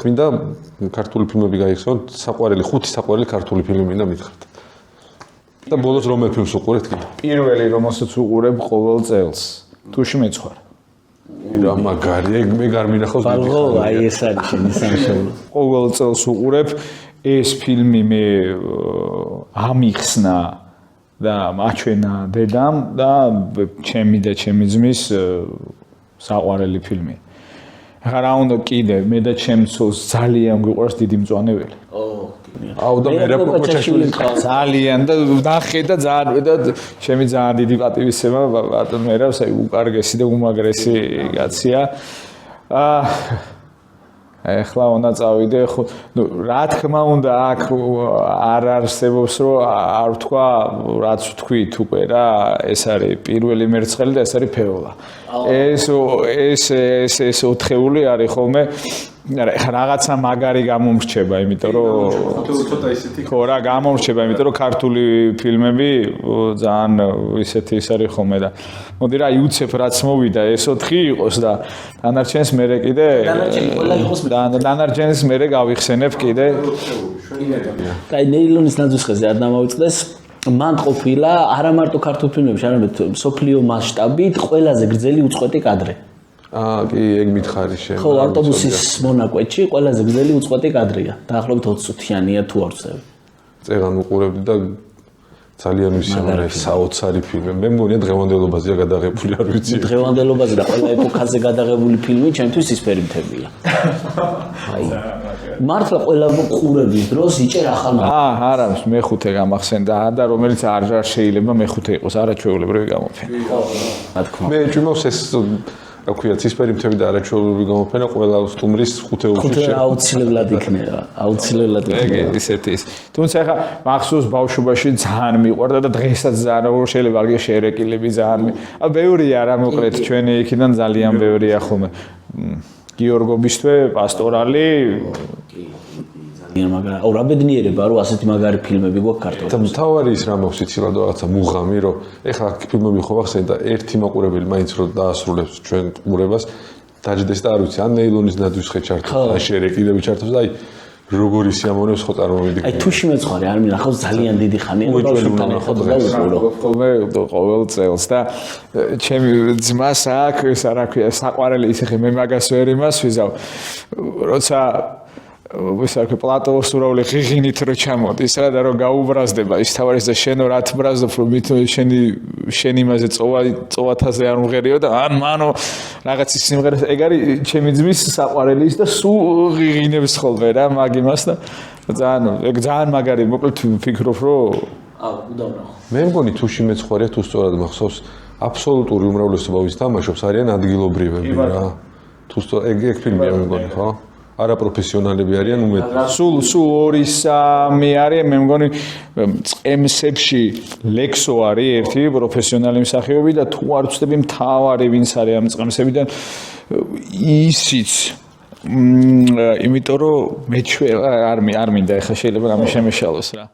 მინდა ქართული ფილმები გაიხსენოთ, ხუთი საყვარელი ქართული ფილმი მინდა მითხრათ. და ბოლოს რომელ ფილმს უყურებთ კი? პირველი რომელსაც უყურებ ყოველ წელს. თუში მეცხვარ. რა მაგარი, მე გარ მინახავს დიდი ხანი. ბალღო, აი ეს არის შენი სამშობლო. ყოველ წელს უყურებ ეს ფილმი მე ამიხსნა და მაჩვენა დედამ და ჩემი და ჩემი ძმის საყვარელი ფილმი. ახლა რა უნდა კიდე მე და ჩემს ძალიან გვიყვარს დიდი მწვანებელი. აუ და მე რა პოპოჩაშვილი ძალიან და ნახე და ძალიან და ჩემი ძალიან დიდი პატივისცემა ბატონ მერავს აი უკარგესი და უმაგრესი კაცია. ახლა უნდა წავიდე ხო რა თქმა უნდა აქ არ არსებობს რომ არ ვთქვა რაც ვთქვით უკვე რა ეს არის პირველი მერცხელი და ეს არის ფეოლა ეს ოთხეული არის ხოლმე რაღაცა მაგარი გამომრჩება იმიტომ რომ ცოტა ისეთი ხო რა გამომრჩება იმიტომ რომ ქართული ფილმები ძალიან ისეთი ის არის ხოლმე და მოდი რა იუცებ რაც მოვიდა ეს 4 იყოს და დანარჩენს მე კიდე დანარჩენს მე გავიხსენებ კიდე კაი ნეილონის ნაძვისხეზე არ დამავიწყდეს მან ყოფილა არა მარტო ქართულ ფილმებში არამედ სოფლიო მასშტაბით ყველაზე გრძელი უწყვეტი კადრი კი ეგ მითხარი შენ ხო ავტობუსის მონაკვეთში ყველაზე გრძელი უწყვეტი კადრია დაახლოებით 20 წუთიანია თუ არ ვცდები წეგან უყურებდი და ძალიან ვისმენე საოცარი ფილმი მე მგონია დღევანდელობაზეა გადაღებული არ ვიცი დღევანდელობაზე და ყველა ეპოქაზე გადაღებული ფილმი ჩემთვის ისფერი მთებია აი მართლა ყველა ყურების დროს იჭერ ახალ არა მეხუთე გამახსენდა და რომელიც არ შეიძლება მეხუთე იყოს არაჩვეულებრივი გამოფენა რა თქმა მე ჭიმავს ეს რა ქვია ცისფერი მთები და არაჩვეულებრივი გამოფენა ყველა სტუმრის ხუთეულში აუცილებლად იქნება აუცილებლად იქნება ისეთი ის თუმცა ახლა მახსოვს ბავშვობაში ძალიან მიყვარდა და დღესაც ძალიან შეიძლება აგე შერეკილები ძალიან ბევრია რა მოკლედ ჩვენი იქიდან ძალიან ბევრია ხოლმე გიორგობისთვის პასტორალი ძალიან მაგარი აუ რა ბედნიერება რომ ასეთი მაგარი ფილმები გვაქვს ქართულად და მთავარი ის რა მოვსიცილად რაღაცა მუღამი რომ ეხლა ფილმები ხო ახსენე და ერთი მაყურებელი მაინც რომ დაასრულებს ჩვენ ყურებას დაждდეს და არ ვიცი ან ნეილონის ნაძვის ჩართოს ან შერეკილები ჩართოს და აი როგორი სიამოვნებს ხო წარმოვიდი აი თუში მეცხვარი არ მინახავს ძალიან დიდი ხანია ბავშვთან ერთად და უყურო ხოლმე ყოველ წელს და ჩემი ძმას აქვს ეს რა ქვია საყვარელი ისე მე მაგას ვერ იმასვიზავ როცა ვისაკე პლატოოს ურავლი ღიღინით რო ჩამოდის რა და რო გაუბრაზდება ის თავარის და შენო რა თბრაზობ რომ მით შენ იმაზე წოვათაზე არ მღერიო და ან მანო რაღაც ის სიმღერა ეგ არის ჩემი ძმის საყვარელი ის და სულ ღიღინებს ხოლმე რა მაგ იმას და ძალიან მაგარი მოკლედ ვფიქრობ რომ უდავნახო მე მგონი თუში მეცხვარია თუ სწორად მახსოვს აბსოლუტური უმრავლესობა ვის თამაშობს არიან ადგილობრივები რა თუ ეგ ფილმია მე მგონი ხო არაპროფესიონალები არიან უმეტეს. სულ 2-3 არის მე მგონი წემსებში ლექსო არის ერთი პროფესიონალი მსახიობი და თუ არ ვწდები მთავარი ვინც არის ამ წემსებიდან ისიც იმიტომ რომ მე არ მინდა ეხლა შეიძლება რამე შემეშალოს რა